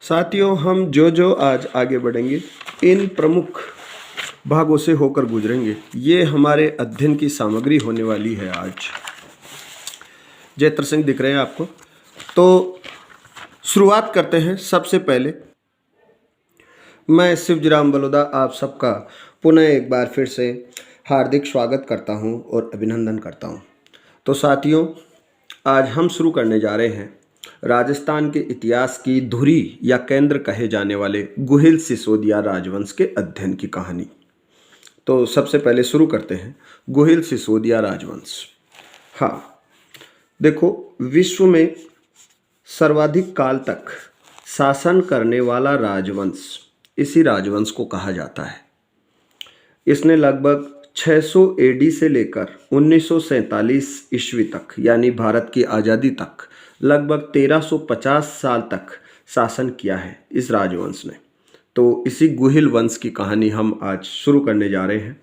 साथियों, हम जो जो आज आगे बढ़ेंगे इन प्रमुख भागों से होकर गुजरेंगे। ये हमारे अध्ययन की सामग्री होने वाली है। आज जयत्र सिंह दिख रहे हैं आपको। तो शुरुआत करते हैं। सबसे पहले मैं शिवजीराम बलौदा आप सबका पुनः एक बार फिर से हार्दिक स्वागत करता हूं और अभिनंदन करता हूं। तो साथियों, आज हम शुरू करने जा रहे हैं राजस्थान के इतिहास की धुरी या केंद्र कहे जाने वाले गुहिल सिसोदिया राजवंश के अध्ययन की कहानी। तो सबसे पहले शुरू करते हैं गुहिल सिसोदिया राजवंश। हाँ, देखो, विश्व में सर्वाधिक काल तक शासन करने वाला राजवंश इसी राजवंश को कहा जाता है। इसने लगभग 600 एडी से लेकर 1947 ईस्वी तक यानी भारत की आज़ादी तक लगभग 1350 साल तक शासन किया है इस राजवंश ने। तो इसी गुहिल वंश की कहानी हम आज शुरू करने जा रहे हैं।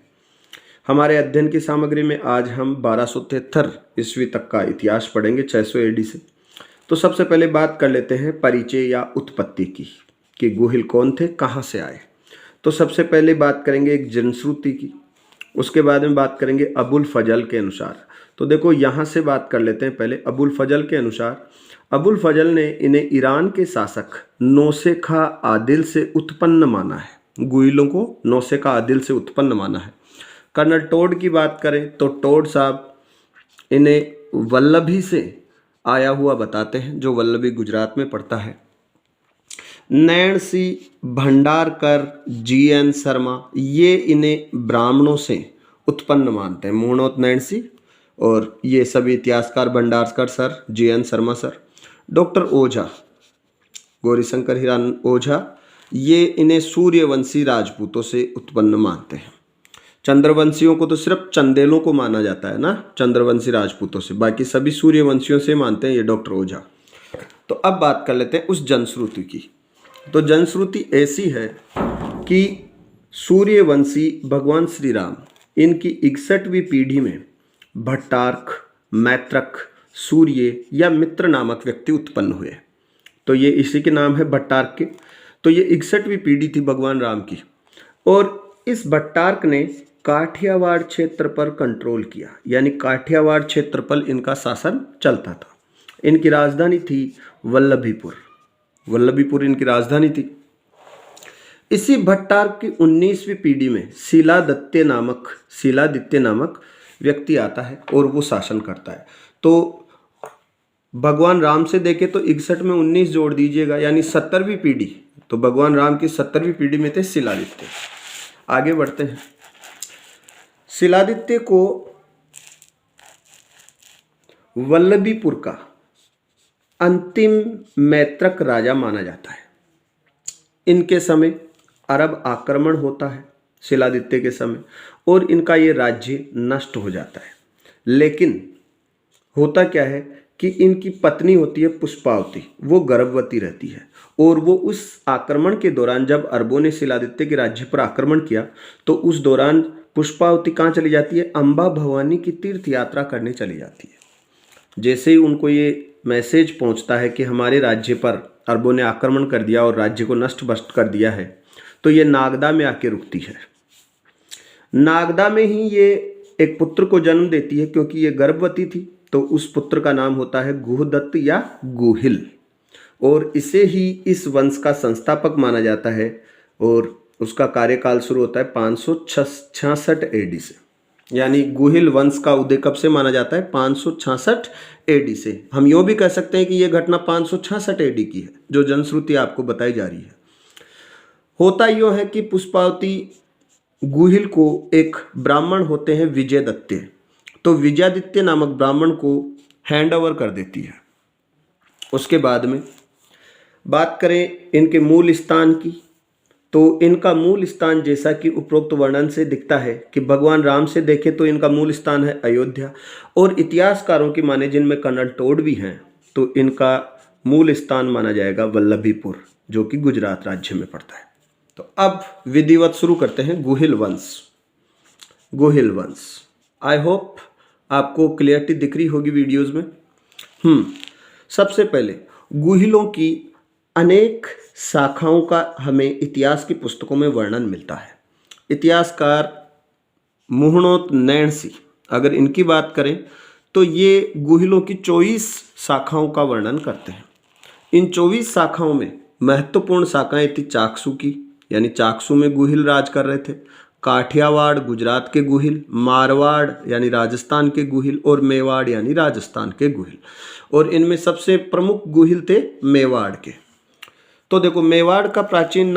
हमारे अध्ययन की सामग्री में आज हम 1273 ईस्वी तक का इतिहास पढ़ेंगे, 600 एडी से। तो सबसे पहले बात कर लेते हैं परिचय या उत्पत्ति की, कि गुहिल कौन थे, कहाँ से आए। तो सबसे पहले बात करेंगे एक जनश्रुति की, उसके बाद में बात करेंगे अबुल फजल के अनुसार। तो देखो, यहाँ से बात कर लेते हैं पहले अबुल फजल के अनुसार। अबुल फजल ने इन्हें ईरान के शासक नौसेखा आदिल से उत्पन्न माना है। गुहिलों को नौसेखा आदिल से उत्पन्न माना है। कर्नल टोड की बात करें तो टोड साहब इन्हें वल्लभी से आया हुआ बताते हैं, जो वल्लभी गुजरात में पड़ता है। नैण सिंह भंडारकर, GN शर्मा, ये इन्हें ब्राह्मणों से उत्पन्न मानते हैं। मूर्णोत नैण सिंह और ये सभी इतिहासकार Bhandarkar sir, GN Sharma sir. Doctor Ojha, Gaurishankar Hiran Ojha, ये इन्हें सूर्यवंशी राजपूतों से उत्पन्न मानते हैं। चंद्रवंशियों को तो सिर्फ चंदेलों को माना जाता है ना, चंद्रवंशी राजपूतों से, बाकी सभी सूर्यवंशियों से मानते हैं ये डॉक्टर ओझा। तो अब बात कर लेते हैं उस जनश्रुति की। तो जनश्रुति ऐसी है कि सूर्यवंशी भगवान श्री राम इनकी 61वीं पीढ़ी में भट्टार्क, मैत्रक, सूर्य या मित्र नामक व्यक्ति उत्पन्न हुए। तो ये इसी के नाम है, भट्टार्क के। तो ये 61वीं पीढ़ी थी भगवान राम की। और इस भट्टार्क ने काठियावाड़ क्षेत्र पर कंट्रोल किया, यानी काठियावाड़ क्षेत्र पर इनका शासन चलता था। इनकी राजधानी थी वल्लभीपुर। वल्लभीपुर इनकी राजधानी थी। इसी भट्टार्क की 19वीं पीढ़ी में शिलादित्य नामक व्यक्ति आता है और वो शासन करता है। तो भगवान राम से देखे तो 61 में 19 जोड़ दीजिएगा, यानी 70वीं पीढ़ी। तो भगवान राम की 70वीं पीढ़ी में थे शिलादित्य। आगे बढ़ते हैं। शिलादित्य को वल्लभीपुर का अंतिम मैत्रक राजा माना जाता है। इनके समय अरब आक्रमण होता है शिलादित्य के समय, और इनका ये राज्य नष्ट हो जाता है। लेकिन होता क्या है कि इनकी पत्नी होती है पुष्पावती, वो गर्भवती रहती है। और वो उस आक्रमण के दौरान, जब अरबों ने शिलादित्य के राज्य पर आक्रमण किया, तो उस दौरान पुष्पावती कहाँ चली जाती है? अंबा भवानी की तीर्थ यात्रा करने चली जाती है। जैसे ही उनको ये मैसेज पहुंचता है कि हमारे राज्य पर अरबों ने आक्रमण कर दिया और राज्य को नष्ट भ्रष्ट कर दिया है, तो ये नागदा में आके रुकती है। नागदा में ही ये एक पुत्र को जन्म देती है, क्योंकि ये गर्भवती थी। तो उस पुत्र का नाम होता है गुहदत्त या गुहिल, और इसे ही इस वंश का संस्थापक माना जाता है। और उसका कार्यकाल शुरू होता है 566 एडी से, यानी गुहिल वंश का उदय कब से माना जाता है? 566 एडी से। हम यूँ भी कह सकते हैं कि यह घटना 566 एडी की है, जो जनश्रुति आपको बताई जा रही है। होता यूँ है कि पुष्पावती गुहिल को एक ब्राह्मण होते हैं विजयदत्य, तो विजयादित्य नामक ब्राह्मण को हैंड ओवर कर देती है। उसके बाद में बात करें इनके मूल स्थान की, तो इनका मूल स्थान जैसा कि उपरोक्त वर्णन से दिखता है कि भगवान राम से देखें तो इनका मूल स्थान है अयोध्या, और इतिहासकारों की माने, जिनमें कर्नल टोड भी हैं, तो इनका मूल स्थान माना जाएगा वल्लभीपुर, जो कि गुजरात राज्य में पड़ता है। तो अब विधिवत शुरू करते हैं गुहिल वंश। गुहिल वंश, आई होप आपको क्लियरिटी दिख रही होगी वीडियोज़ में। सबसे पहले गुहिलों की अनेक शाखाओं का हमें इतिहास की पुस्तकों में वर्णन मिलता है। इतिहासकार मुहणोत नैणसी अगर इनकी बात करें तो ये गुहिलों की 24 शाखाओं का वर्णन करते हैं। इन 24 शाखाओं में महत्वपूर्ण शाखाएं थी चाकसू की, यानी चाकसू में गुहिल राज कर रहे थे, काठियावाड़ गुजरात के गुहिल, मारवाड़ यानी राजस्थान के गुहिल, और मेवाड़ यानी राजस्थान के गुहिल। और इनमें सबसे प्रमुख गुहिल थे मेवाड़ के। तो देखो मेवाड़ का प्राचीन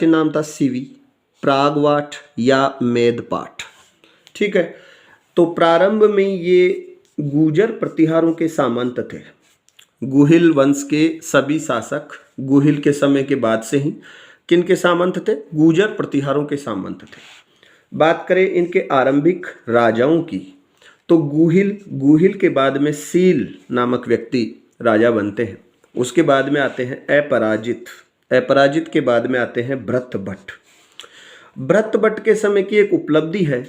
नाम था सिवी, प्रागवाट या मेदपाठ। ठीक है, तो प्रारंभ में ये गुर्जर प्रतिहारों के सामंत थे। गुहिल वंश के सभी शासक गुहिल के समय के बाद से ही किन के सामंत थे? गुर्जर प्रतिहारों के सामंत थे। बात करें इनके आरंभिक राजाओं की तो गुहिल के बाद में सील नामक व्यक्ति राजा बनते हैं। उसके बाद में आते हैं अपराजित के बाद में आते हैं भृतभट्ट के समय की एक उपलब्धि है।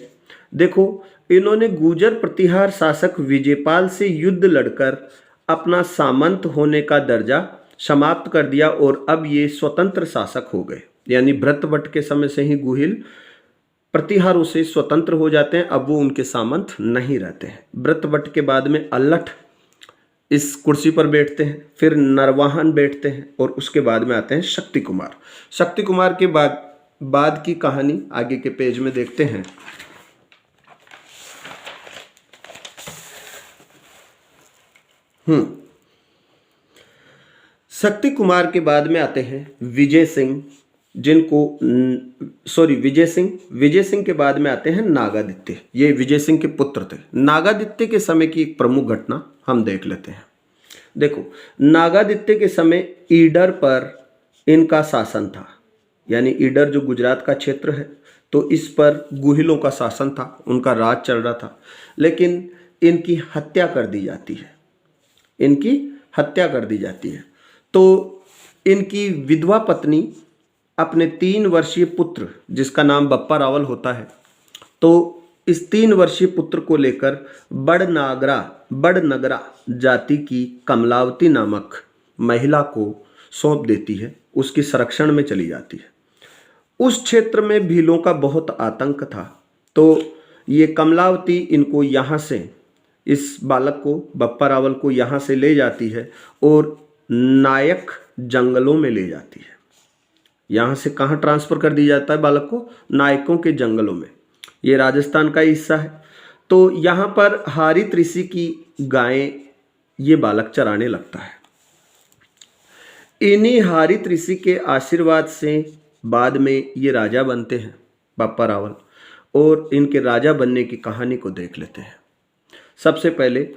देखो, इन्होंने गुर्जर प्रतिहार शासक विजयपाल से युद्ध लड़कर अपना सामंत होने का दर्जा समाप्त कर दिया और अब ये स्वतंत्र शासक हो गए। यानी भृतभट्ट के समय से ही गुहिल प्रतिहारों से स्वतंत्र हो जाते हैं, अब वो उनके सामंत नहीं रहते हैं। भृतभट्ट के बाद में अल्लठ इस कुर्सी पर बैठते हैं, फिर नरवाहन बैठते हैं, और उसके बाद में आते हैं शक्ति कुमार के बाद की कहानी आगे के पेज में देखते हैं। शक्ति कुमार के बाद में आते हैं विजय सिंह के बाद में आते हैं नागादित्य। ये विजय सिंह के पुत्र थे। नागादित्य के समय की एक प्रमुख घटना हम देख लेते हैं। देखो, नागादित्य के समय ईडर पर इनका शासन था, यानी ईडर जो गुजरात का क्षेत्र है, तो इस पर गुहिलों का शासन था, उनका राज चल रहा था। लेकिन इनकी हत्या कर दी जाती है। तो इनकी विधवा पत्नी अपने 3 वर्षीय पुत्र, जिसका नाम बप्पा रावल होता है, तो इस 3 वर्षीय पुत्र को लेकर बड़नगरा जाति की कमलावती नामक महिला को सौंप देती है, उसकी संरक्षण में चली जाती है। उस क्षेत्र में भीलों का बहुत आतंक था, तो ये कमलावती इनको यहाँ से, इस बालक को, बप्पा रावल को यहाँ से ले जाती है और नायक जंगलों में ले जाती है। यहाँ से कहाँ ट्रांसफ़र कर दिया जाता है बालक को? नायकों के जंगलों में। ये राजस्थान का हिस्सा है। तो यहाँ पर हारित ऋषि की गायें ये बालक चराने लगता है। इन्हीं हारित ऋषि के आशीर्वाद से बाद में ये राजा बनते हैं बप्पा रावल, और इनके राजा बनने की कहानी को देख लेते हैं। सबसे पहले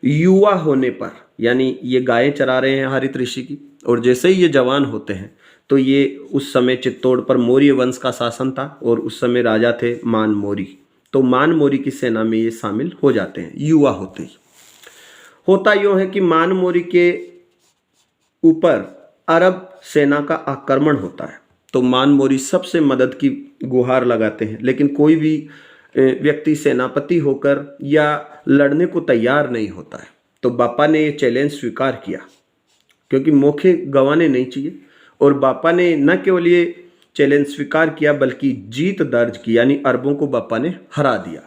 युवा होने पर, यानी ये गायें चरा रहे हैं हरित ऋषि की, और जैसे ही ये जवान होते हैं तो ये, उस समय चित्तौड़ पर मौर्य वंश का शासन था और उस समय राजा थे मान मौर्य, तो मान मौर्य की सेना में ये शामिल हो जाते हैं युवा होते ही। होता यूँ है कि मान मौर्य के ऊपर अरब सेना का आक्रमण होता है, तो मान मौर्य सबसे मदद की गुहार लगाते हैं, लेकिन कोई भी व्यक्ति सेनापति होकर या लड़ने को तैयार नहीं होता है। तो बापा ने ये चैलेंज स्वीकार किया, क्योंकि मौके गंवाने नहीं चाहिए, और बापा ने न केवल ये चैलेंज स्वीकार किया बल्कि जीत दर्ज की, यानी अरबों को बापा ने हरा दिया।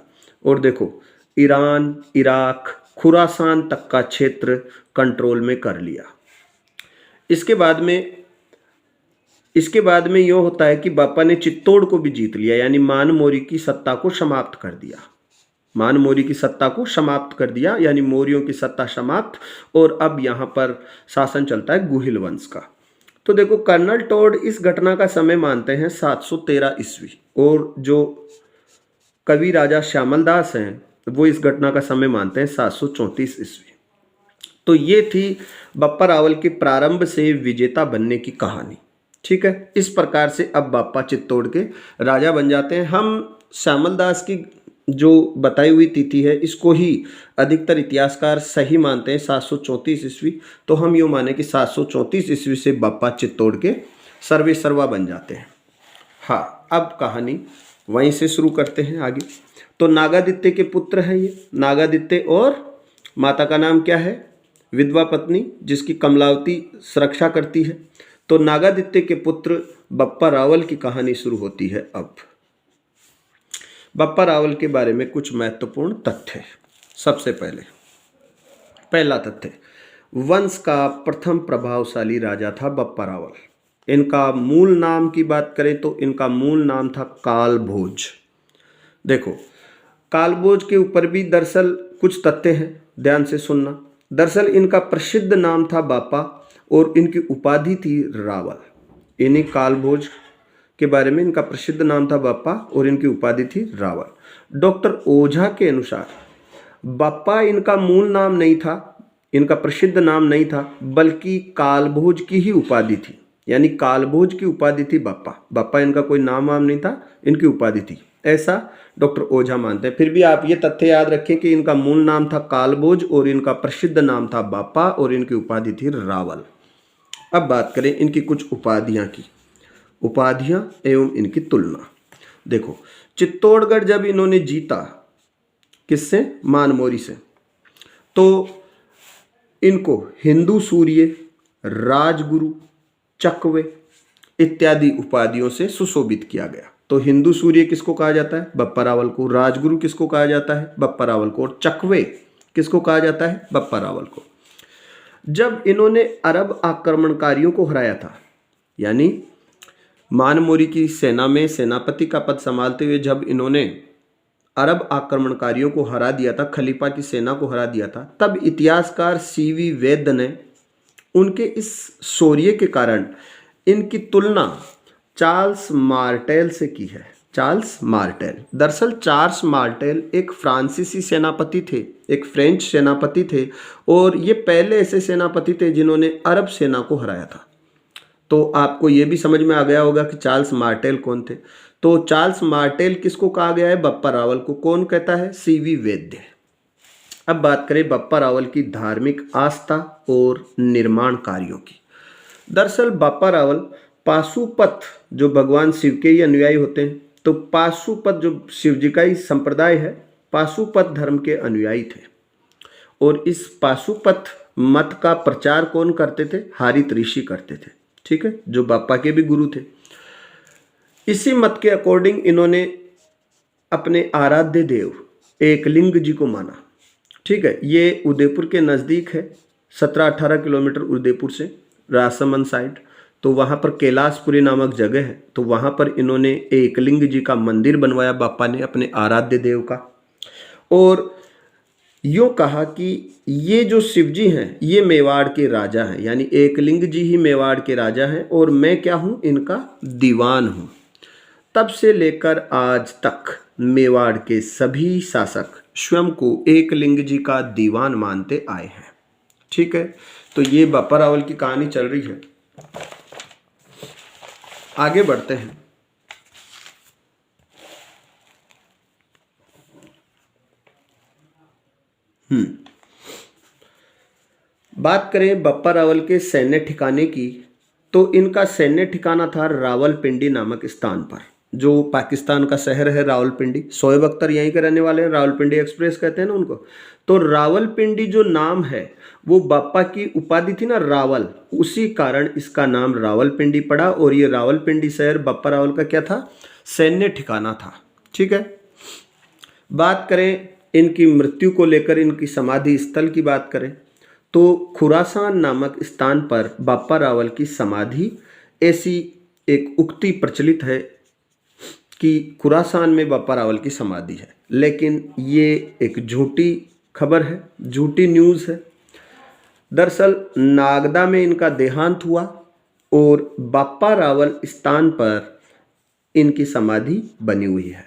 और देखो, ईरान, इराक, खुरासान तक का क्षेत्र कंट्रोल में कर लिया। इसके बाद में यह होता है कि बापा ने चित्तौड़ को भी जीत लिया, यानी मान मौर्य की सत्ता को समाप्त कर दिया। यानी मौर्यों की सत्ता समाप्त, और अब यहाँ पर शासन चलता है गुहिल वंश का। तो देखो, कर्नल टोड इस घटना का समय मानते हैं 713 ईस्वी, और जो कवि राजा श्यामल दास हैं वो इस घटना का समय मानते हैं 734 ईस्वी। तो ये थी बप्पा रावल के प्रारंभ से विजेता बनने की कहानी। ठीक है, इस प्रकार से अब बापा चित्तौड़ के राजा बन जाते हैं। हम श्यामल दास की जो बताई हुई तिथि है, इसको ही अधिकतर इतिहासकार सही मानते हैं 734 ईस्वी। तो हम यूँ माने कि 734 ईस्वी से बापा चित्तौड़ के सर्वे सर्वा बन जाते हैं। हाँ, अब कहानी वहीं से शुरू करते हैं आगे। तो नागादित्य के पुत्र हैं ये, नागादित्य, और माता का नाम क्या है? विधवा पत्नी जिसकी कमलावती सुरक्षा करती है। तो नागादित्य के पुत्र बप्पा रावल की कहानी शुरू होती है। अब बप्पा रावल के बारे में कुछ महत्वपूर्ण तथ्य। सबसे पहला तथ्य, वंश का प्रथम प्रभावशाली राजा था बप्पा रावल। इनका मूल नाम की बात करें तो इनका मूल नाम था कालभोज। देखो, कालभोज के ऊपर भी दरअसल कुछ तथ्य हैं, ध्यान से सुनना। दरअसल इनका प्रसिद्ध नाम था बापा और इनकी उपाधि थी रावल। इन्हीं कालभोज के बारे में इनका प्रसिद्ध नाम था बापा और इनकी उपाधि थी रावल। डॉक्टर ओझा के अनुसार बापा इनका मूल नाम नहीं था, इनका प्रसिद्ध नाम नहीं था, बल्कि कालभोज की ही उपाधि थी। यानी कालभोज की उपाधि थी बापा। बापा इनका कोई नाम वाम नहीं था, इनकी उपाधि थी, ऐसा डॉक्टर ओझा मानते हैं। फिर भी आप ये तथ्य याद रखें कि इनका मूल नाम था कालभोज और इनका प्रसिद्ध नाम था बापा और इनकी उपाधि थी रावल। अब बात करें इनकी कुछ उपाधियां की, उपाधियां एवं इनकी तुलना। देखो, चित्तौड़गढ़ जब इन्होंने जीता, किससे? मानमोरी से, तो इनको हिंदू सूर्य, राजगुरु, चकवे इत्यादि उपाधियों से सुशोभित किया गया। तो हिंदू सूर्य किसको कहा जाता है? बप्पा रावल को। राजगुरु किसको कहा जाता है? बप्पा रावल को। और चकवे किसको कहा जाता है? बप्पा रावल को। जब इन्होंने अरब आक्रमणकारियों को हराया था, यानी मानमोरी की सेना में सेनापति का पद संभालते हुए जब इन्होंने अरब आक्रमणकारियों को हरा दिया था, खलीफा की सेना को हरा दिया था, तब इतिहासकार सीवी वैद्य ने उनके इस शौर्य के कारण इनकी तुलना चार्ल्स मार्टेल से की है। चार्ल्स मार्टेल, दरअसल चार्ल्स मार्टेल एक फ्रांसीसी सेनापति थे, एक फ्रेंच सेनापति थे और ये पहले ऐसे सेनापति थे जिन्होंने अरब सेना को हराया था। तो आपको ये भी समझ में आ गया होगा कि चार्ल्स मार्टेल कौन थे। तो चार्ल्स मार्टेल किसको कहा गया है? बप्पा रावल को। कौन कहता है? सीवी वैद्य। अब बात करें बप्पा रावल की धार्मिक आस्था और निर्माण कार्यों की। दरअसल बप्पा रावल पाशुपत, जो भगवान शिव के ही अनुयायी होते हैं, तो पाशुपत जो शिव जी का ही संप्रदाय है, पाशुपत धर्म के अनुयायी थे। और इस पाशुपत मत का प्रचार कौन करते थे? हारित ऋषि करते थे, ठीक है, जो बापा के भी गुरु थे। इसी मत के अकॉर्डिंग इन्होंने अपने आराध्य देव एकलिंग जी को माना, ठीक है। ये उदयपुर के नज़दीक है, 17-18 किलोमीटर उदयपुर से, राजसमंद साइड। तो वहाँ पर कैलाशपुरी नामक जगह है, तो वहाँ पर इन्होंने एकलिंग जी का मंदिर बनवाया बापा ने अपने आराध्य देव का। और यूँ कहा कि ये जो शिव जी हैं ये मेवाड़ के राजा हैं, यानी एकलिंग जी ही मेवाड़ के राजा हैं और मैं क्या हूँ? इनका दीवान हूँ। तब से लेकर आज तक मेवाड़ के सभी शासक स्वयं को एकलिंग जी का दीवान मानते आए हैं, ठीक है। तो ये बप्पा रावल की कहानी चल रही है। आगे बढ़ते हैं। बात करें बप्पा रावल के सैन्य ठिकाने की, तो इनका सैन्य ठिकाना था रावलपिंडी नामक स्थान पर, जो पाकिस्तान का शहर है रावलपिंडी। शोएब अख्तर यहीं के रहने वाले हैं, रावलपिंडी एक्सप्रेस कहते हैं ना उनको। तो रावलपिंडी जो नाम है वो बापा की उपाधि थी ना रावल, उसी कारण इसका नाम रावलपिंडी पड़ा। और ये रावलपिंडी शहर बप्पा रावल का क्या था? सैन्य ठिकाना था, ठीक है। बात करें इनकी मृत्यु को लेकर, इनकी समाधि स्थल की बात करें, तो खुरासान नामक स्थान पर बप्पा रावल की समाधि, ऐसी एक उक्ति प्रचलित है कि खुरासान में बप्पा रावल की समाधि है, लेकिन ये एक झूठी खबर है, झूठी न्यूज़ है। दरअसल नागदा में इनका देहांत हुआ और बप्पा रावल स्थान पर इनकी समाधि बनी हुई है।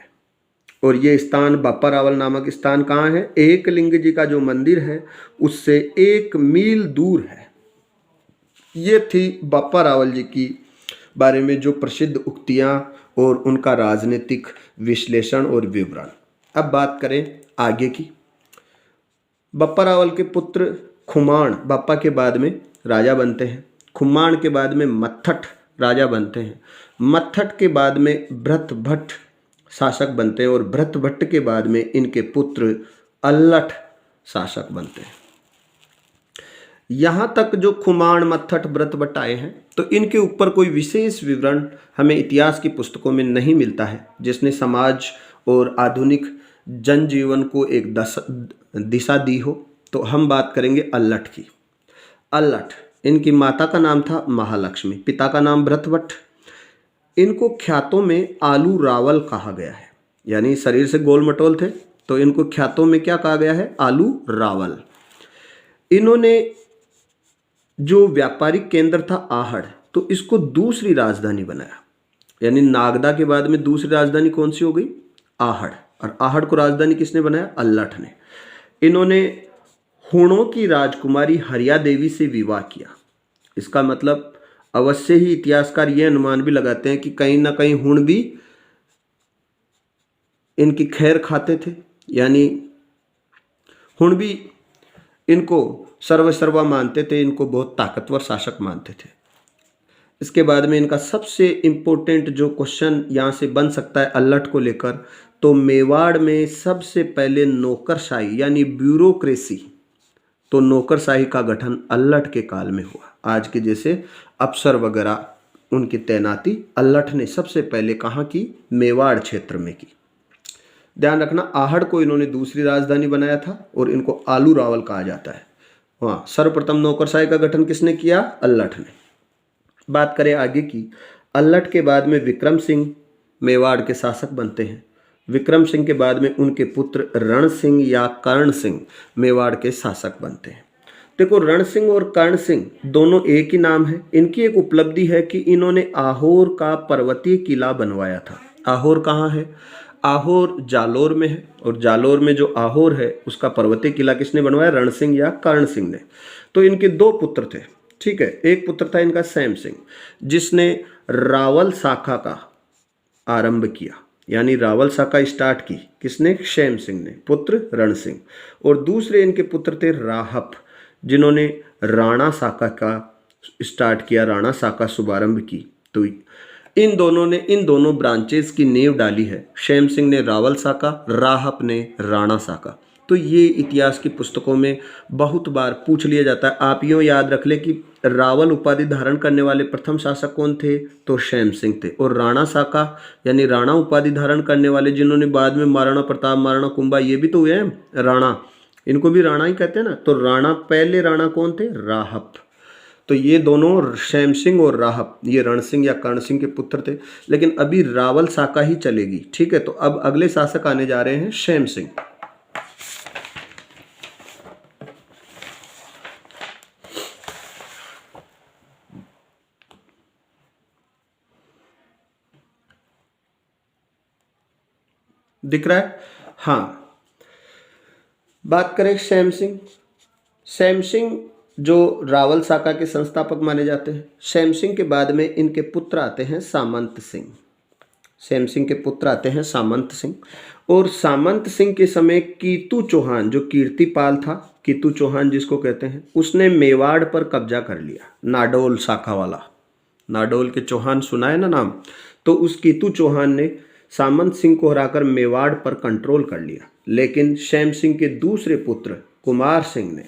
और ये स्थान बप्पा रावल नामक स्थान कहाँ है? एकलिंग जी का जो मंदिर है उससे 1 मील दूर है। ये थी बप्पा रावल जी की बारे में जो प्रसिद्ध उक्तियाँ और उनका राजनीतिक विश्लेषण और विवरण। अब बात करें आगे की। बप्पा रावल के पुत्र खुमान बप्पा के बाद में राजा बनते हैं। खुमान के बाद में मत्थट राजा बनते हैं। मत्थट के बाद में भृत भट्ट शासक बनते हैं और भृत भट्ट के बाद में इनके पुत्र अल्लठ शासक बनते हैं। यहाँ तक जो खुमान, मत्थट, व्रत बट्ट आए हैं तो इनके ऊपर कोई विशेष विवरण हमें इतिहास की पुस्तकों में नहीं मिलता है जिसने समाज और आधुनिक जनजीवन को एक दिशा दी हो। तो हम बात करेंगे अल्लठ की। अल्लठ, इनकी माता का नाम था महालक्ष्मी, पिता का नाम भरतभट्ट। इनको ख्यातों में आलू रावल कहा गया है, यानी शरीर से गोल मटोल थे तो इनको ख्यातों में क्या कहा गया है, आलू रावल। इन्होंने जो व्यापारिक केंद्र था आहड़, तो इसको दूसरी राजधानी बनाया, यानी नागदा के बाद में दूसरी राजधानी कौन सी हो गई, आहड़। और आहड़ को राजधानी किसने बनाया, अल्लठ ने। इन्होंने हुणों की राजकुमारी हरिया देवी से विवाह किया। इसका मतलब अवश्य ही इतिहासकार ये अनुमान भी लगाते हैं कि कहीं ना कहीं हुण भी इनकी खैर खाते थे, यानी हुण भी इनको सर्वसर्वा मानते थे, इनको बहुत ताकतवर शासक मानते थे। इसके बाद में इनका सबसे इम्पोर्टेंट जो क्वेश्चन यहाँ से बन सकता है अल्लठ को लेकर, तो मेवाड़ में सबसे पहले नौकरशाही यानी ब्यूरोक्रेसी, तो नौकरशाही का गठन अल्लठ के काल में हुआ। आज के जैसे अफसर वगैरह उनकी तैनाती अल्लठ ने सबसे पहले कहाँ की, मेवाड़ क्षेत्र में की। ध्यान रखना, आहड़ को इन्होंने दूसरी राजधानी बनाया था और इनको आलू रावल कहा जाता है। हाँ, सर्वप्रथम नौकरशाही का गठन किसने किया, अल्लठ ने। बात करें आगे की, अल्लठ के बाद में विक्रम सिंह मेवाड़ के शासक बनते हैं। विक्रम सिंह के बाद में उनके पुत्र रण सिंह या कर्ण सिंह मेवाड़ के शासक बनते हैं। देखो, रण सिंह और कर्ण सिंह दोनों एक ही नाम है। इनकी एक उपलब्धि है कि इन्होंने आहोर का पर्वतीय किला बनवाया था। आहोर कहाँ है, आहोर जालोर में है, और जालोर में जो आहोर है उसका पर्वतीय किला किसने बनवाया, रण सिंह या कर्ण सिंह ने। तो इनके दो पुत्र थे, ठीक है। एक पुत्र था इनका सैम सिंह, जिसने रावल शाखा का आरंभ किया, यानी रावल शाखा स्टार्ट की किसने, सैम सिंह ने, पुत्र रण सिंह। और दूसरे इनके पुत्र थे राहप, जिन्होंने राणा शाखा का स्टार्ट किया, राणा शाखा शुभारंभ की। तो इन दोनों ने इन दोनों ब्रांचेस की नींव डाली है। सैम सिंह ने रावल शाखा, राहप ने राणा शाखा। तो ये इतिहास की पुस्तकों में बहुत बार पूछ लिया जाता है। आप यूँ याद रख ले कि रावल उपाधि धारण करने वाले प्रथम शासक कौन थे, तो सैम सिंह थे। और राणा शाखा यानी राणा उपाधि धारण करने वाले जिन्होंने बाद में महाराणा प्रताप, महाराणा कुंभा, ये भी तो हुए हैं राणा, इनको भी राणा ही कहते हैं ना। तो राणा, पहले राणा कौन थे, राहप। तो ये दोनों सैम सिंह और राहप, ये रण सिंह या कर्ण सिंह के पुत्र थे। लेकिन अभी रावल शाखा ही चलेगी, ठीक है। तो अब अगले शासक आने जा रहे हैं सैम सिंह। दिख रहा है, हाँ। बात करें सैम सिंह। सैम सिंह जो रावल शाखा के संस्थापक माने जाते हैं। सैम सिंह के बाद में इनके पुत्र आते हैं सामंत सिंह। सैम सिंह के पुत्र आते हैं सामंत सिंह। और सामंत सिंह के समय कीतू चौहान, जो कीर्तिपाल था, कीतू चौहान जिसको कहते हैं, उसने मेवाड़ पर कब्जा कर लिया। नाडोल शाखा वाला, नाडोल के चौहान सुना है ना नाम। तो उस कीतू चौहान ने सामंत सिंह को हराकर मेवाड़ पर कंट्रोल कर लिया। लेकिन सैम सिंह के दूसरे पुत्र कुमार सिंह ने,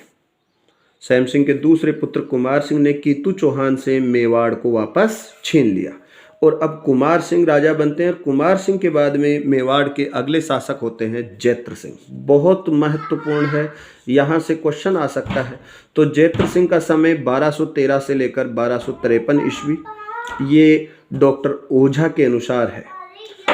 सैम सिंह के दूसरे पुत्र कुमार सिंह ने कीतू चौहान से मेवाड़ को वापस छीन लिया और अब कुमार सिंह राजा बनते हैं। कुमार सिंह के बाद में मेवाड़ के अगले शासक होते हैं जैत्र सिंह। बहुत महत्वपूर्ण है, यहाँ से क्वेश्चन आ सकता है। तो जैत्र सिंह का समय 1213 से लेकर 1253 ईस्वी, ये डॉक्टर ओझा के अनुसार है।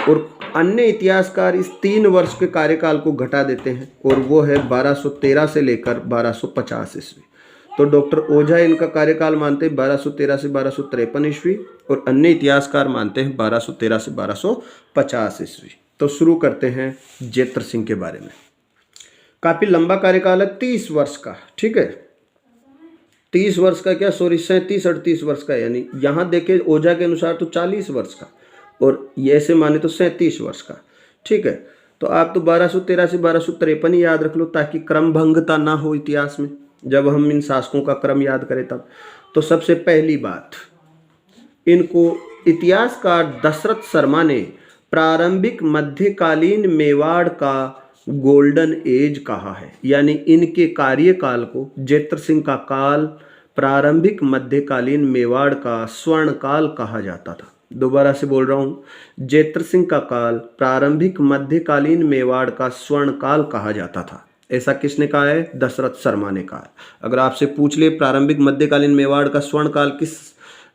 और अन्य इतिहासकार इस 3 वर्ष के कार्यकाल को घटा देते हैं और वो है 1213 से लेकर 1250 ईस्वी। तो डॉक्टर ओझा इनका कार्यकाल मानते हैं 1213 से 1253 ईस्वी और अन्य इतिहासकार मानते हैं 1213 से 1250 ईस्वी। तो शुरू करते हैं जैत्र सिंह के बारे में। काफ़ी लंबा कार्यकाल है, 30 वर्ष का, ठीक है। 30 वर्ष का क्या, सॉरी 37-38 वर्ष का, यानी यहाँ देखे ओझा के अनुसार तो 40 वर्ष का और ये ऐसे माने तो 37 वर्ष का, ठीक है। तो आप तो 1213 से 1253 ही याद रख लो ताकि क्रमभंगता ना हो इतिहास में जब हम इन शासकों का क्रम याद करें तब। तो सबसे पहली बात, इनको इतिहासकार दशरथ शर्मा ने प्रारंभिक मध्यकालीन मेवाड़ का गोल्डन एज कहा है, यानी इनके कार्यकाल को जेत्र सिंह का काल प्रारंभिक मध्यकालीन मेवाड़ का स्वर्ण काल कहा जाता था। दोबारा से बोल रहा हूं, जेत्र सिंह का काल प्रारंभिक मध्यकालीन मेवाड़ का स्वर्ण काल कहा जाता था। ऐसा किसने कहा है? दशरथ शर्मा ने कहा है। अगर आपसे पूछ ले प्रारंभिक मध्यकालीन मेवाड़ का स्वर्ण काल किस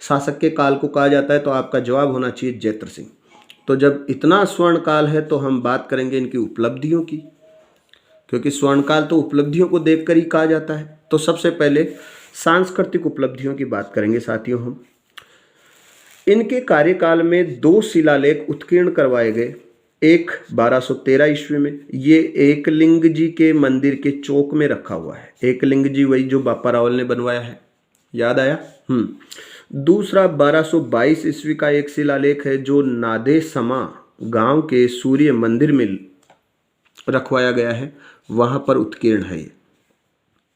शासक के काल को कहा जाता है, तो आपका जवाब होना चाहिए जेत्र सिंह। तो जब इतना स्वर्ण काल है तो हम बात करेंगे इनकी उपलब्धियों की, क्योंकि स्वर्ण काल तो उपलब्धियों को देखकर ही कहा जाता है। तो सबसे पहले सांस्कृतिक उपलब्धियों की बात करेंगे साथियों हम। इनके कार्यकाल में 2 शिलालेख उत्कीर्ण करवाए गए। एक 1213 ईस्वी में, ये एकलिंग जी के मंदिर के चौक में रखा हुआ है। एकलिंग जी वही जो बापा रावल ने बनवाया है, याद आया? दूसरा 1222 ईस्वी का एक शिलालेख है जो नादे समा गांव के सूर्य मंदिर में रखवाया गया है, वहां पर उत्कीर्ण है ये।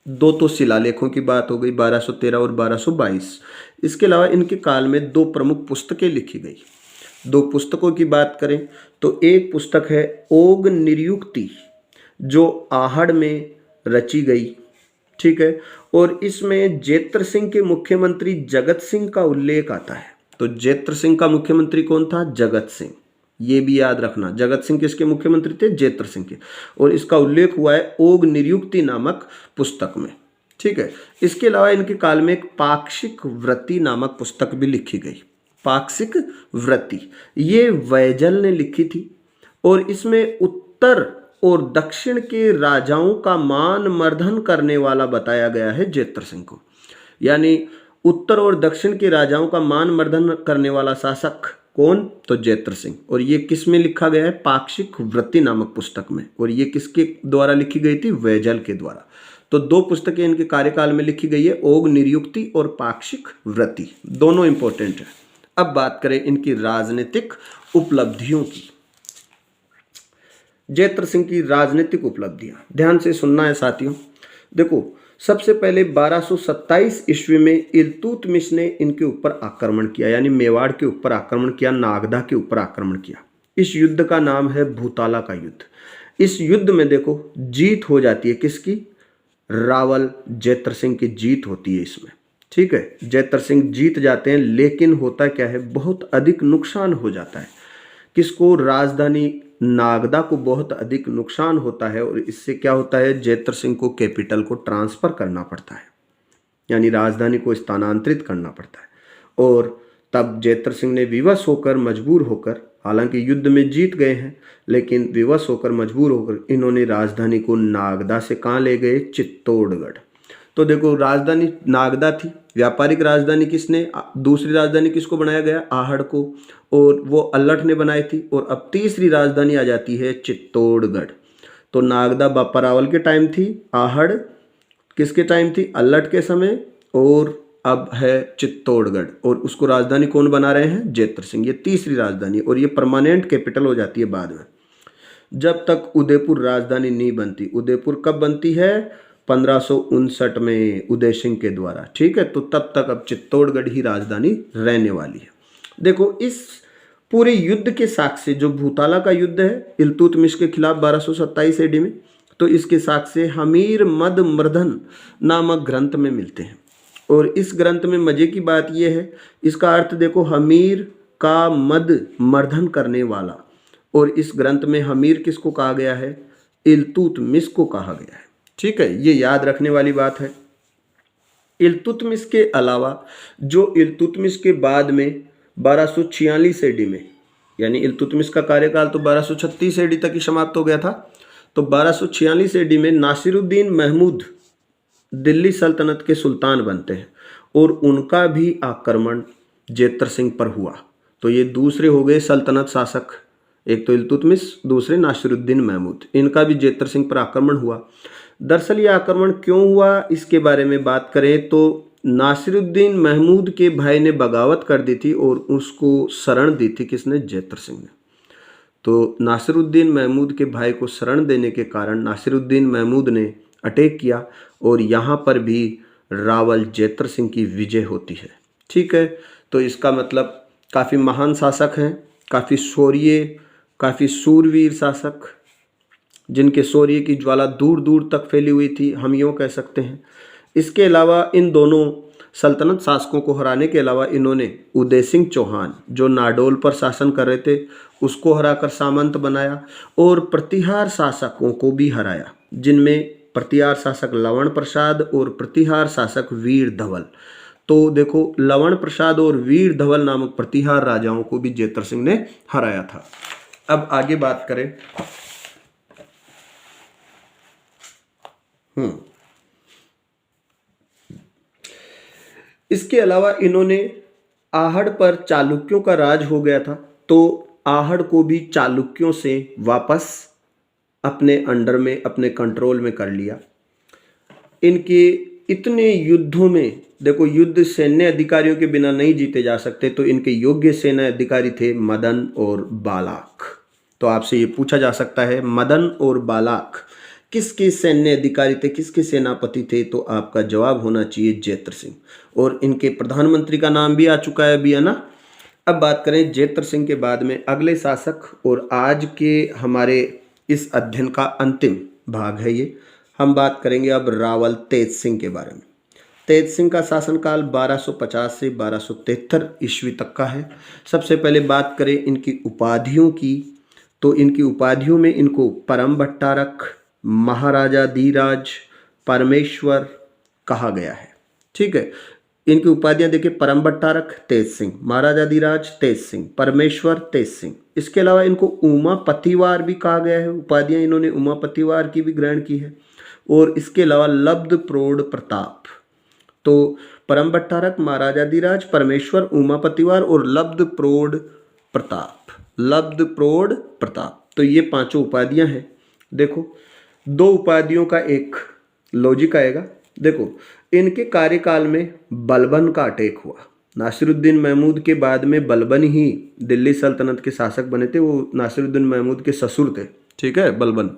2 तो शिलालेखों की बात हो गई, 1213 और 1222। इसके अलावा इनके काल में 2 प्रमुख पुस्तकें लिखी गई। 2 पुस्तकों की बात करें तो एक पुस्तक है ओग निर्युक्ति, जो आहड़ में रची गई, ठीक है, और इसमें जेत्र सिंह के मुख्यमंत्री जगत सिंह का उल्लेख आता है। तो जेत्र सिंह का मुख्यमंत्री कौन था? जगत सिंह। ये भी याद रखना, जगत सिंह किसके मुख्यमंत्री थे? जेत्र सिंह के। और इसका उल्लेख हुआ है ओग निर्युक्ति नामक पुस्तक में, ठीक है। इसके अलावा इनके काल में एक पाक्षिक वृत्ति नामक पुस्तक भी लिखी गई। पाक्षिक वृत्ति ये वैजल ने लिखी थी, और इसमें उत्तर और दक्षिण के राजाओं का मान मर्दन करने वाला बताया गया है जेत्र सिंह को। यानी उत्तर और दक्षिण के राजाओं का मान मर्दन करने वाला शासक कौन? तो जेत्र सिंह। और ये किस में लिखा गया है? पाक्षिक वृत्ति नामक पुस्तक में। और ये किसके द्वारा लिखी गई थी? वैजल के द्वारा। तो 2 पुस्तकें इनके कार्यकाल में लिखी गई है, ओग निर्युक्ति और पाक्षिक वृत्ति, दोनों इंपॉर्टेंट है। अब बात करें इनकी राजनीतिक उपलब्धियों की। जेत्र सिंह की राजनीतिक उपलब्धियां ध्यान से सुनना है साथियों। देखो, सबसे पहले 1227 ईस्वी में इल्तुतमिश ने इनके ऊपर आक्रमण किया, यानी मेवाड़ के ऊपर आक्रमण किया, नागदा के ऊपर आक्रमण किया। इस युद्ध का नाम है भूताला का युद्ध। इस युद्ध में देखो जीत हो जाती है किसकी? रावल जेत्र सिंह की जीत होती है इसमें, ठीक है। जेत्र सिंह जीत जाते हैं, लेकिन होता क्या है, बहुत अधिक नुकसान हो जाता है। किसको? राजधानी नागदा को बहुत अधिक नुकसान होता है, और इससे क्या होता है, जेत्र सिंह को कैपिटल को ट्रांसफर करना पड़ता है, यानी राजधानी को स्थानांतरित करना पड़ता है। और तब जेत्र सिंह ने विवश होकर, मजबूर होकर, हालांकि युद्ध में जीत गए हैं, लेकिन विवश होकर, मजबूर होकर इन्होंने राजधानी को नागदा से कहाँ ले गए? चित्तौड़गढ़। तो देखो, राजधानी नागदा थी, व्यापारिक राजधानी किसने, दूसरी राजधानी किसको बनाया गया? आहड़ को, और वो अल्लठ ने बनाई थी। और अब तीसरी राजधानी आ जाती है चित्तौड़गढ़। तो नागदा बापा रावल के टाइम थी, आहड़ किसके टाइम थी? अल्लठ के समय, और अब है चित्तौड़गढ़। और उसको राजधानी कौन बना रहे हैं? जेत्र सिंह। ये तीसरी राजधानी, और ये परमानेंट कैपिटल हो जाती है बाद में, जब तक उदयपुर राजधानी नहीं बनती। उदयपुर कब बनती है? 1559 में उदय सिंह के द्वारा, ठीक है। तो तब तक अब चित्तौड़गढ़ ही राजधानी रहने वाली है। देखो, इस पूरे युद्ध के साक्ष्य, जो भूताला का युद्ध है इल्तुतमिश के खिलाफ 1227 AD में, तो इसके साक्ष्य हमीर मद मर्दन नामक ग्रंथ में मिलते हैं। और इस ग्रंथ में मजे की बात यह है, इसका अर्थ देखो, हमीर का मद मर्दन करने वाला। और इस ग्रंथ में हमीर किसको कहा गया है? इल्तुतमिश को कहा गया है, ठीक है। ये याद रखने वाली बात है। इल्तुतमिश के अलावा जो इल्तुतमिश के बाद में 1246 AD में, यानी इल्तुतमिश का कार्यकाल तो 1236 AD तक ही समाप्त हो गया था, तो 1246 AD में नासिरुद्दीन महमूद दिल्ली सल्तनत के सुल्तान बनते हैं, और उनका भी आक्रमण जेत्र सिंह पर हुआ। तो ये दूसरे हो गए सल्तनत शासक, एक तो इल्तुतमिश, दूसरे नासिरुद्दीन महमूद, इनका भी जेत्र सिंह पर आक्रमण हुआ। दरअसल ये आक्रमण क्यों हुआ, इसके बारे में बात करें तो नासिरुद्दीन महमूद के भाई ने बगावत कर दी थी, और उसको शरण दी थी किसने? जेत्र सिंह ने। तो नासिरुद्दीन महमूद के भाई को शरण देने के कारण नासिरुद्दीन महमूद ने अटैक किया, और यहाँ पर भी रावल जेत्र सिंह की विजय होती है, ठीक है। तो इसका मतलब काफ़ी महान शासक हैं, काफ़ी शौर्य, काफ़ी शूरवीर शासक, जिनके शौर्य की ज्वाला दूर दूर तक फैली हुई थी, हम यूँ कह सकते हैं। इसके अलावा इन दोनों सल्तनत शासकों को हराने के अलावा इन्होंने उदय सिंह चौहान जो नाडोल पर शासन कर रहे थे उसको हराकर सामंत बनाया और प्रतिहार शासकों को भी हराया, जिनमें प्रतिहार शासक लवण प्रसाद और प्रतिहार शासक वीर धवल। तो देखो, लवण प्रसाद और वीर धवल नामक प्रतिहार राजाओं को भी जेतर सिंह ने हराया था। अब आगे बात करें। इसके अलावा इन्होंने आहड़ पर चालुक्यों का राज हो गया था, तो आहड़ को भी चालुक्यों से वापस अपने अंडर में, अपने कंट्रोल में कर लिया। इनके इतने युद्धों में, देखो युद्ध सैन्य अधिकारियों के बिना नहीं जीते जा सकते, तो इनके योग्य सैन्य अधिकारी थे मदन और बालाक। तो आपसे ये पूछा जा सकता है मदन और बालाक किसके सैन्य अधिकारी थे, किसके सेनापति थे? तो आपका जवाब होना चाहिए जेतर सिंह। और इनके प्रधानमंत्री का नाम भी आ चुका है अभी, है ना। अब बात करें जेतर सिंह के बाद में अगले शासक, और आज के हमारे इस अध्ययन का अंतिम भाग है ये। हम बात करेंगे अब रावल तेज सिंह के बारे में। तेज सिंह का शासनकाल 1250 से 1273 ईस्वी तक का है। सबसे पहले बात करें इनकी उपाधियों की, तो इनकी उपाधियों में इनको परम भट्टारक, महाराजा धीराज, परमेश्वर कहा गया है। ठीक है, इनकी उपाधियां देखिए, परम भट्टारक तेज सिंह, महाराजा धीराज तेज सिंह, परमेश्वर तेज सिंह। इसके अलावा इनको उमापतिवार भी कहा गया है, उपाधियां इन्होंने उमापतिवार की भी ग्रहण की है। और इसके अलावा लब्ध प्रौढ़ प्रताप, तो परम भट्टारक, महाराजा धीराज, परमेश्वर, उमापतिवार और लब्ध प्रौढ़ प्रताप, लब्ध प्रौढ़ प्रताप, तो ये पांचों उपाधियां हैं। देखो, दो उपाधियों का एक लॉजिक आएगा। देखो, इनके कार्यकाल में बलबन का अटैक हुआ। नासिरुद्दीन महमूद के बाद में बलबन ही दिल्ली सल्तनत के शासक बने थे। वो नासिरुद्दीन महमूद के ससुर थे, ठीक है, बलबन।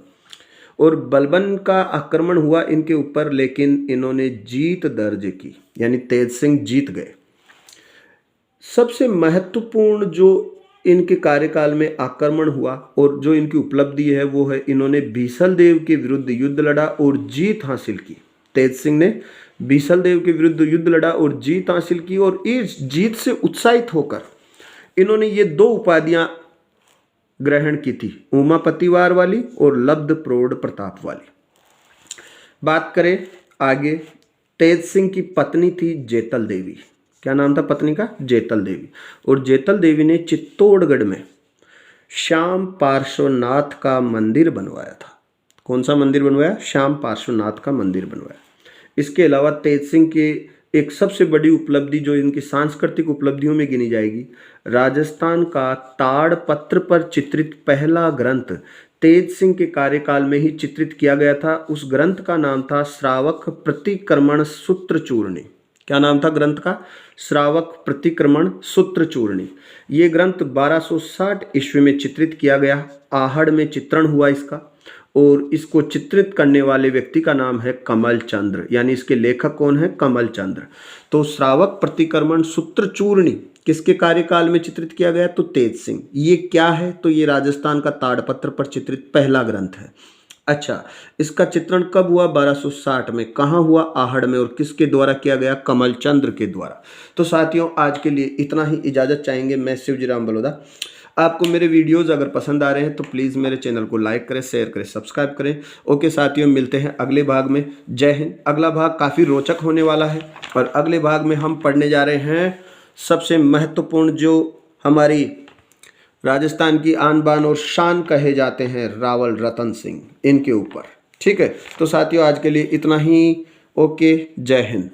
और बलबन का आक्रमण हुआ इनके ऊपर, लेकिन इन्होंने जीत दर्ज की, यानी तेज सिंह जीत गए। सबसे महत्वपूर्ण जो इनके कार्यकाल में आक्रमण हुआ और जो इनकी उपलब्धि है वो है इन्होंने बीसल देव के विरुद्ध युद्ध लड़ा और जीत हासिल की। तेज सिंह ने बीसल देव के विरुद्ध युद्ध लड़ा और जीत हासिल की, और इस जीत से उत्साहित होकर इन्होंने ये दो उपाधियां ग्रहण की थी, उमापतिवार वाली और लब्ध प्रौढ़ प्रताप वाली। बात करें आगे, तेज सिंह की पत्नी थी जेतल देवी। क्या नाम था पत्नी का? जेतल देवी। और जेतल देवी ने चित्तौड़गढ़ में श्याम पार्श्वनाथ का मंदिर बनवाया था। कौन सा मंदिर बनवाया? श्याम पार्श्वनाथ का मंदिर बनवाया। इसके अलावा तेज सिंह के एक सबसे बड़ी उपलब्धि जो इनकी सांस्कृतिक उपलब्धियों में गिनी जाएगी, राजस्थान का ताड़पत्र पर चित्रित पहला ग्रंथ तेज सिंह के कार्यकाल में ही चित्रित किया गया था। उस ग्रंथ का नाम था श्रावक प्रतिक्रमण सूत्र चूर्णी। क्या नाम था ग्रंथ का? श्रावक प्रतिक्रमण सूत्र चूर्णी। ये ग्रंथ 1260 ईस्वी में चित्रित किया गया। आहड़ में चित्रण हुआ इसका, और इसको चित्रित करने वाले व्यक्ति का नाम है कमल चंद्र, यानी इसके लेखक कौन है? कमल चंद्र। तो श्रावक प्रतिक्रमण सूत्र चूर्णी किसके कार्यकाल में चित्रित किया गया? तो तेज सिंह। ये क्या है? तो ये राजस्थान का ताड़पत्र पर चित्रित पहला ग्रंथ है। अच्छा, इसका चित्रण कब हुआ? 1260 में। कहाँ हुआ? आहड़ में। और किसके द्वारा किया गया? कमल चंद्र के द्वारा। तो साथियों, आज के लिए इतना ही, इजाज़त चाहेंगे। मैं शिवजी राम बलौदा। आपको मेरे वीडियोज़ अगर पसंद आ रहे हैं तो प्लीज़ मेरे चैनल को लाइक करें, शेयर करें, सब्सक्राइब करें। ओके साथियों, मिलते हैं अगले भाग में। जय हिंद। अगला भाग काफ़ी रोचक होने वाला है, और अगले भाग में हम पढ़ने जा रहे हैं सबसे महत्वपूर्ण, जो हमारी राजस्थान की आन बान और शान कहे जाते हैं, रावल रतन सिंह, इनके ऊपर। ठीक है, तो साथियों आज के लिए इतना ही। ओके, जय हिंद।